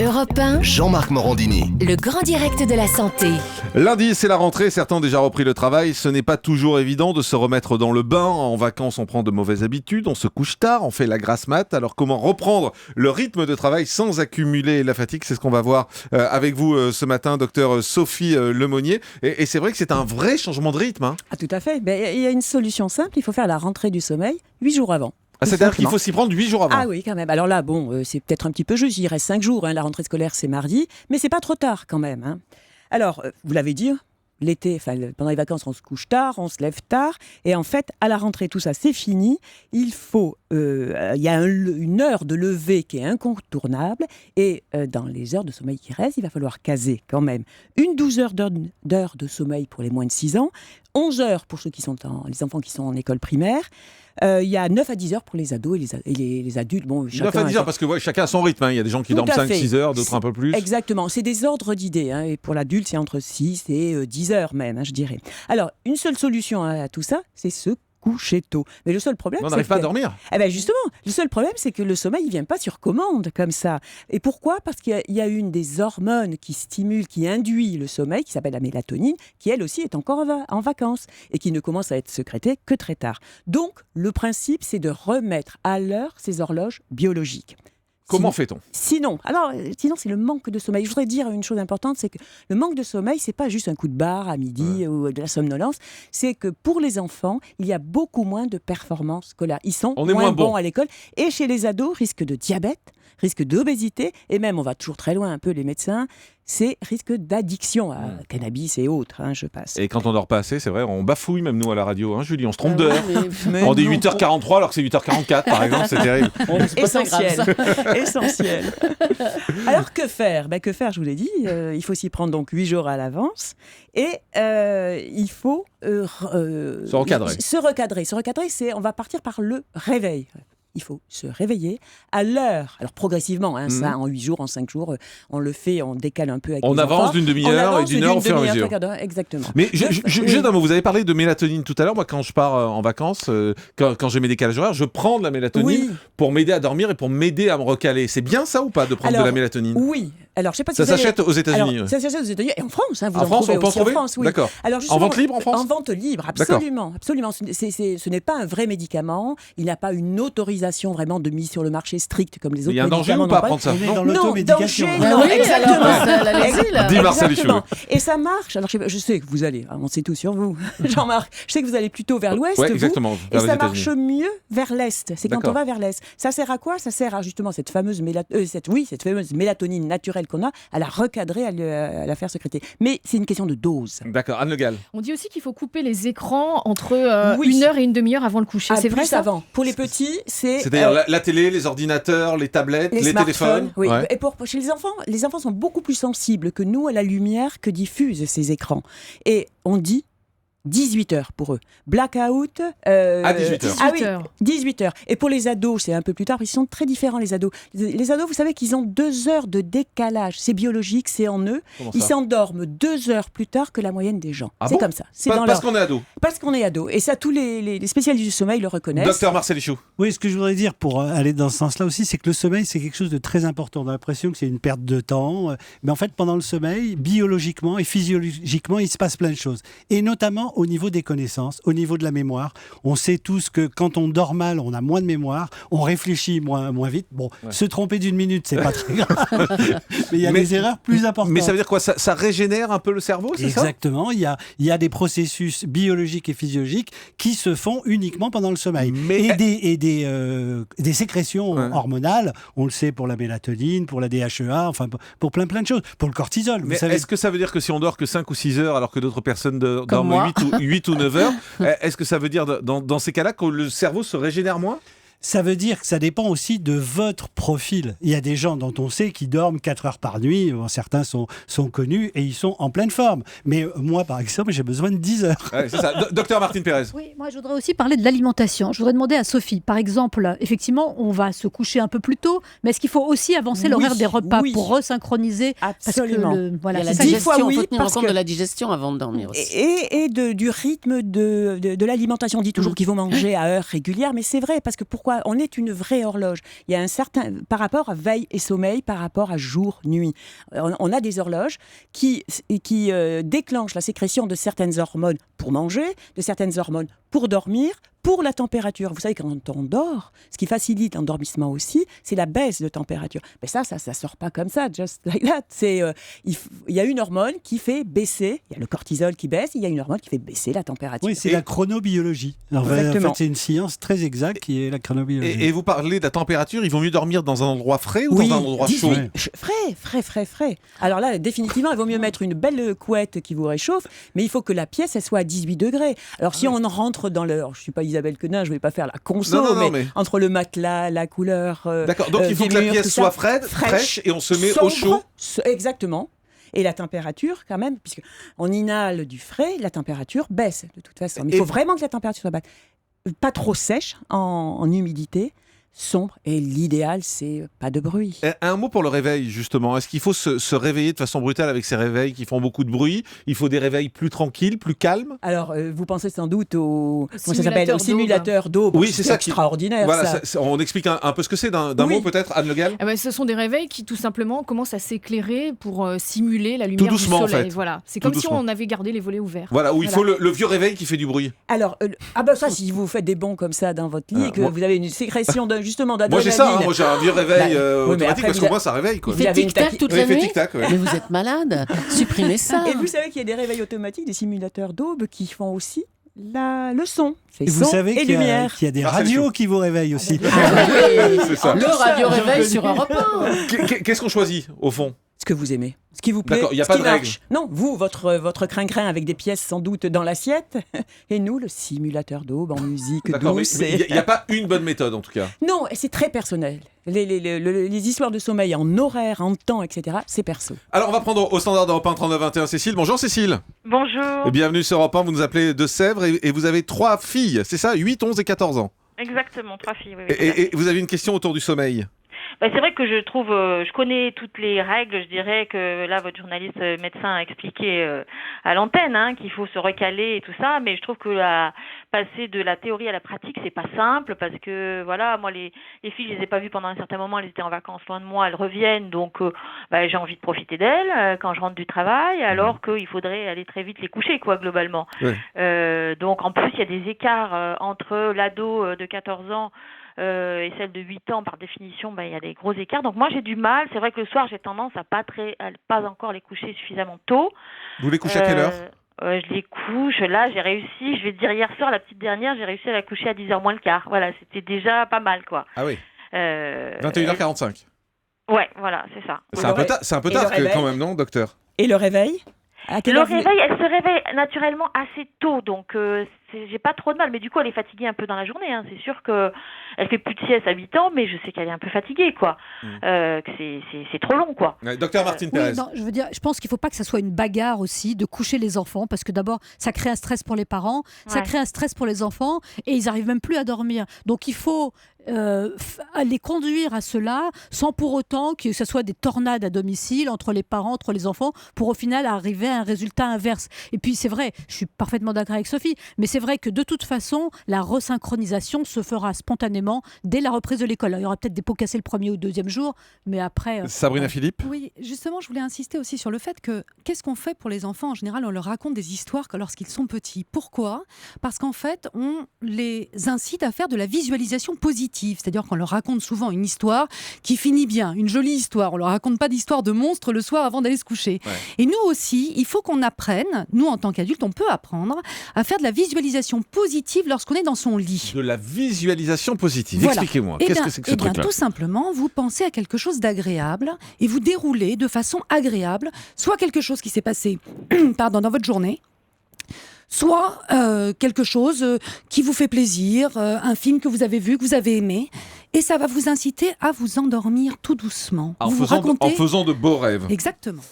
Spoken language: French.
Europe 1, Jean-Marc Morandini. le grand direct de la santé. Lundi, c'est la rentrée, certains ont déjà repris le travail. Ce n'est pas toujours évident de se remettre dans le bain. En vacances, on prend de mauvaises habitudes, on se couche tard, on fait la grasse mat. Alors comment reprendre le rythme de travail sans accumuler la fatigue? C'est ce qu'on va voir avec vous ce matin, docteur Sophie Lemonnier. Et c'est vrai que c'est un vrai changement de rythme. Hein. Ah, tout à fait. Il y a une solution simple, il faut faire la rentrée du sommeil 8 jours avant. Ah, c'est-à-dire qu'il faut s'y prendre 8 jours avant. Ah oui, quand même. Alors là, c'est peut-être un petit peu juste, il reste 5 jours. La rentrée scolaire, c'est mardi, mais c'est pas trop tard quand même. Hein. Alors, vous l'avez dit, l'été, pendant les vacances, on se couche tard, on se lève tard. Et en fait, à la rentrée, tout ça, c'est fini. Il y a une heure de lever qui est incontournable. Et dans les heures de sommeil qui restent, il va falloir caser quand même une 12 heures d'heures de sommeil pour les moins de 6 ans, 11 heures pour les enfants qui sont en école primaire. Il y a 9 à 10 heures pour les ados et les adultes. 9 à 10 heures, parce que chacun a son rythme. Hein. Il y a des gens qui dorment 5-6 heures, d'autres un peu plus. Exactement, c'est des ordres d'idées. Hein. Et pour l'adulte, c'est entre 6 et 10 heures même, hein, je dirais. Alors, une seule solution à tout ça, c'est se coucher tôt. Mais le seul problème, on n'arrive pas à dormir. Justement, le seul problème, c'est que le sommeil, il vient pas sur commande comme ça. Et pourquoi ? Parce qu'il y a une des hormones qui stimule, qui induit le sommeil, qui s'appelle la mélatonine, qui elle aussi est encore en vacances et qui ne commence à être sécrétée que très tard. Donc, le principe, c'est de remettre à l'heure ces horloges biologiques. Comment fait-on ? Sinon, c'est le manque de sommeil. Je voudrais dire une chose importante, c'est que le manque de sommeil, c'est pas juste un coup de barre à midi ou de la somnolence. C'est que pour les enfants, il y a beaucoup moins de performances scolaires. Ils sont moins bons à l'école. Et chez les ados, risque de diabète, risque d'obésité, et même, on va toujours très loin un peu les médecins, c'est risque d'addiction à cannabis et autres, hein, je passe. Et quand on dort pas assez, c'est vrai, on bafouille même nous à la radio, hein, Julie, on se trompe d'heure. On dit 8h43 alors que c'est 8h44 par exemple, c'est terrible. Essentiel. Alors que faire ? Que faire, je vous l'ai dit, il faut s'y prendre donc 8 jours à l'avance et il faut se recadrer. Se recadrer, on va partir par le réveil. Il faut se réveiller à l'heure. Alors progressivement, ça en 8 jours, en 5 jours, on le fait, on décale un peu avec on les avance enfants. D'une demi-heure et d'une heure au fur et à mesure. Exactement. Mais juste un mot, vous avez parlé de mélatonine tout à l'heure. Moi, quand je pars en vacances, quand j'ai mes décalages horaires, je prends de la mélatonine pour m'aider à dormir et pour m'aider à me recaler. C'est bien ça ou pas de prendre de la mélatonine ? Oui. Alors, je sais pas si ça s'achète aux États-Unis. Ça s'achète aux États-Unis et en France. Vous en France, on peut en aussi trouver en France, oui. D'accord. Alors, en vente libre en France ? En vente libre, absolument. Ce n'est pas un vrai médicament. Il n'a pas une autorisation vraiment de mise sur le marché stricte comme les autres médicaments. Il y a un danger ou pas à prendre ça ? Non, danger, non, exactement. Dis Marcel Lichou. Et ça marche. Alors, je sais que vous allez, on sait tout sur vous, Jean-Marc. Je sais que vous allez plutôt vers l'ouest, vous. Exactement. Et ça marche mieux vers l'est. C'est quand on va vers l'est. Ça sert à quoi ? Ça sert à justement cette fameuse mélatonine naturelle qu'on a, à la recadrer, à la faire sécréter. Mais c'est une question de dose. D'accord. Anne Le Gall. On dit aussi qu'il faut couper les écrans entre 1 heure et une demi-heure avant le coucher. C'est vrai ça ? Avant. Pour les petits, c'est-à-dire la télé, les ordinateurs, les tablettes, les téléphones. Oui. Ouais. Et chez les enfants sont beaucoup plus sensibles que nous à la lumière que diffusent ces écrans. Et on dit 18 heures pour eux. Blackout. À 18 heures. 18 heures. 18 heures. Et pour les ados, c'est un peu plus tard. Ils sont très différents, les ados. Les ados, vous savez qu'ils ont 2 heures de décalage. C'est biologique, c'est en eux. Ils s'endorment 2 heures plus tard que la moyenne des gens. C'est comme ça. Parce qu'on est ado. Parce qu'on est ado. Et ça, tous les spécialistes du sommeil le reconnaissent. Docteur Marcel Lichou. Oui, ce que je voudrais dire pour aller dans ce sens-là aussi, c'est que le sommeil, c'est quelque chose de très important. On a l'impression que c'est une perte de temps. Mais en fait, pendant le sommeil, biologiquement et physiologiquement, il se passe plein de choses. Et notamment au niveau des connaissances, au niveau de la mémoire. On sait tous que quand on dort mal, on a moins de mémoire, on réfléchit moins vite. Se tromper d'une minute, c'est pas très grave. Mais il y a des erreurs plus importantes. Mais ça veut dire quoi ? Ça régénère un peu le cerveau, c'est ça ? Exactement. Il y a des processus biologiques et physiologiques qui se font uniquement pendant le sommeil. Et des sécrétions hormonales, on le sait pour la mélatonine, pour la DHEA, enfin pour plein de choses. Pour le cortisol, vous savez. Est-ce que ça veut dire que si on dort que 5 ou 6 heures alors que d'autres personnes dorment 8 ou 9 heures, est-ce que ça veut dire dans ces cas-là que le cerveau se régénère moins ? Ça veut dire que ça dépend aussi de votre profil. Il y a des gens dont on sait qui dorment 4 heures par nuit. Certains sont connus et ils sont en pleine forme. Mais moi, par exemple, j'ai besoin de 10 heures. Ouais, c'est ça. Docteur Martine Pérez. Oui, moi, je voudrais aussi parler de l'alimentation. Je voudrais demander à Sophie, par exemple, effectivement, on va se coucher un peu plus tôt, mais est-ce qu'il faut aussi avancer l'horaire des repas pour resynchroniser ? Absolument. Il y a la digestion, il faut tenir compte de la digestion avant de dormir aussi. Et du rythme de l'alimentation. On dit toujours qu'il faut manger à heure régulière, mais c'est vrai, parce que pourquoi ? on est une vraie horloge. Il y a un certain, par rapport à veille et sommeil, par rapport à jour, nuit. On a des horloges qui déclenchent la sécrétion de certaines hormones pour manger, de certaines hormones pour dormir, pour la température. Vous savez, quand on dort, ce qui facilite l'endormissement aussi, c'est la baisse de température. Mais ça sort pas comme ça, just like that. Il y a une hormone qui fait baisser, il y a le cortisol qui baisse, il y a une hormone qui fait baisser la température. Oui, c'est la chronobiologie. Alors, en fait, c'est une science très exacte qui est la chronobiologie. Et vous parlez de la température, il vaut mieux dormir dans un endroit frais ou dans un endroit chaud? Frais. Alors là, définitivement, il vaut mieux mettre une belle couette qui vous réchauffe, mais il faut que la pièce, elle soit à 18 degrés. Alors si on rentre dans le... Alors, je ne suis pas Isabelle Quenin, je ne vais pas faire la conso, mais entre le matelas, la couleur... D'accord, donc il faut que la pièce soit fraîche et on se met au chaud. Exactement. Et la température, quand même, puisqu'on inhale du frais, la température baisse de toute façon. Mais il faut vraiment que la température soit basse. Pas trop sèche en humidité, sombre. Et l'idéal, c'est pas de bruit. Un mot pour le réveil, justement. Est-ce qu'il faut se réveiller de façon brutale avec ces réveils qui font beaucoup de bruit? Il faut des réveils plus tranquilles, plus calmes? Alors, vous pensez sans doute au simulateur d'aube. Oui, c'est ça. Extraordinaire. Voilà, on explique un peu ce que c'est d'un mot, peut-être, Anne Le Gall? Ce sont des réveils qui, tout simplement, commencent à s'éclairer pour simuler la lumière du soleil. En fait. Voilà. C'est comme si on avait gardé les volets ouverts. Voilà, où il faut le vieux réveil qui fait du bruit. Alors, ça, si vous faites des bonds comme ça dans votre lit, et que vous avez une sécrétion justement d'adrénaline. Moi j'ai ça, moi j'ai un vieux réveil automatique parce que moi ça réveille. Il fait tic-tac toute la nuit. Ouais. Mais vous êtes malade, supprimez ça. Et vous savez qu'il y a des réveils automatiques, des simulateurs d'aube qui font aussi le son. Et vous savez qu'il y a des radios qui vous réveillent aussi. C'est ça. Le radio réveil sur Europe 1. Qu'est-ce qu'on choisit au fond? Ce que vous aimez, ce qui vous plaît, il n'y a pas de règle. Non, vous, votre crin-crin avec des pièces sans doute dans l'assiette, et nous, le simulateur d'aube en musique douce. Mais il n'y a pas une bonne méthode en tout cas. Non, c'est très personnel. Les histoires de sommeil en horaire, en temps, etc., c'est perso. Alors on va prendre au standard d'Europe 1 3921 Cécile. Bonjour Cécile. Bonjour. Et bienvenue sur Europe 1, vous nous appelez de Sèvres et vous avez 3 filles, c'est ça? 8, 11 et 14 ans. Exactement, 3 filles. Oui, et vous avez une question autour du sommeil? C'est vrai que je connais toutes les règles. Je dirais que là, votre journaliste médecin a expliqué à l'antenne qu'il faut se recaler et tout ça, mais je trouve que passer de la théorie à la pratique, c'est pas simple parce que voilà, moi les filles, je les ai pas vues pendant un certain moment, elles étaient en vacances loin de moi, elles reviennent, donc j'ai envie de profiter d'elles quand je rentre du travail, alors qu'il faudrait aller très vite les coucher, quoi, globalement. Oui. Donc en plus, il y a des écarts entre l'ado de 14 ans et celle de 8 ans, par définition, il y a des gros écarts. Donc moi, j'ai du mal. C'est vrai que le soir, j'ai tendance à pas encore les coucher suffisamment tôt. Vous les couchez à quelle heure? Je les couche. Là, j'ai réussi. Je vais te dire, hier soir, la petite dernière, j'ai réussi à la coucher à 10h moins le quart. Voilà, c'était déjà pas mal, quoi. Ah oui. 21h45. Ouais, voilà, c'est ça. C'est un peu tard quand même, non, docteur? Et le réveil? Le réveil, elle se réveille naturellement assez tôt, donc j'ai pas trop de mal. Mais du coup, elle est fatiguée un peu dans la journée. C'est sûr qu'elle fait plus de sieste à 8 ans, mais je sais qu'elle est un peu fatiguée, quoi. Que c'est trop long, quoi. Docteur Martine Pérez. Oui, non, je pense qu'il faut pas que ça soit une bagarre aussi de coucher les enfants, parce que d'abord, ça crée un stress pour les parents, ça crée un stress pour les enfants, et ils arrivent même plus à dormir. Donc il faut les conduire à cela sans pour autant que ce soit des tornades à domicile entre les parents, entre les enfants, pour au final arriver à un résultat inverse. Et puis c'est vrai, je suis parfaitement d'accord avec Sophie, mais c'est vrai que de toute façon, la resynchronisation se fera spontanément dès la reprise de l'école. Alors, il y aura peut-être des pots cassés le premier ou deuxième jour, mais après... Sabrina Philippe? Oui, justement, je voulais insister aussi sur le fait que qu'est-ce qu'on fait pour les enfants? En général, on leur raconte des histoires lorsqu'ils sont petits. Pourquoi? Parce qu'en fait, on les incite à faire de la visualisation positive. C'est-à-dire qu'on leur raconte souvent une histoire qui finit bien, une jolie histoire. On leur raconte pas d'histoire de monstre le soir avant d'aller se coucher. Ouais. Et nous aussi, il faut qu'on apprenne, nous en tant qu'adultes, on peut apprendre à faire de la visualisation positive lorsqu'on est dans son lit. De la visualisation positive, voilà. Expliquez-moi, qu'est-ce que c'est que ce truc-là? Tout simplement, vous pensez à quelque chose d'agréable et vous déroulez de façon agréable, soit quelque chose qui s'est passé dans votre journée, soit quelque chose qui vous fait plaisir, un film que vous avez vu, que vous avez aimé, et ça va vous inciter à vous endormir tout doucement. En faisant de beaux rêves. Exactement.